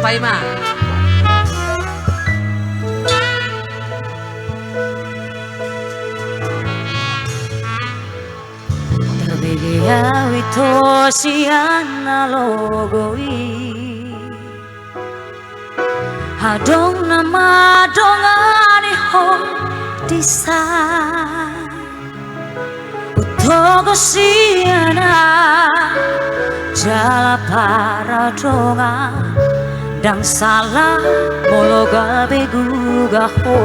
Paima. Terbegia wito siana logoi Hadong nama dongani ho disa Utogo siana jala para donga Dang salah mologa beguga ho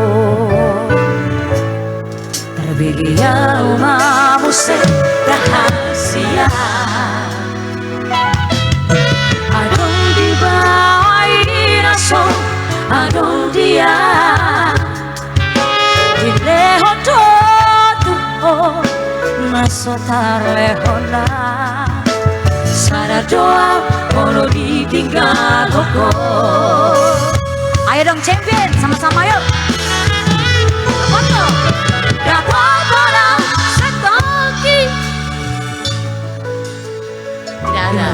Terbegia umamu se rahasia Adong di bawah inaso Adong dia Di leho tuho Naso tarlehona Sada doa Mono ditinggal koko Ayo dong champion sama-sama yuk Foto Dapat bola setaki Tidak ada.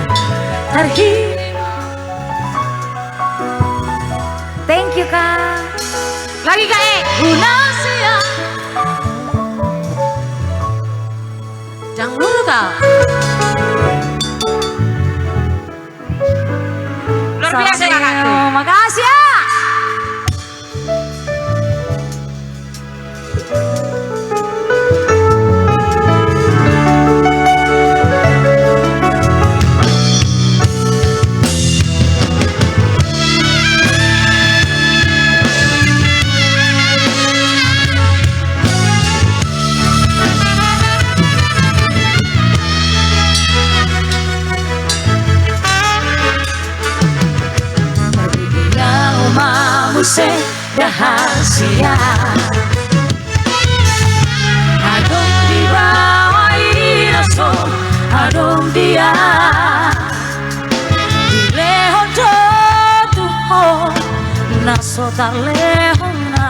Thank you Kak. Lagi Kak E. Unasia. Jangan dulu Kak. Luar biasa Kak. Makasih ya. Se rahasia Adong di bawah inaso Adong dia Di leho tuho Naso tarlehona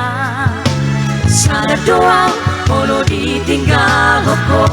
Sada doa Molo ditinggal koko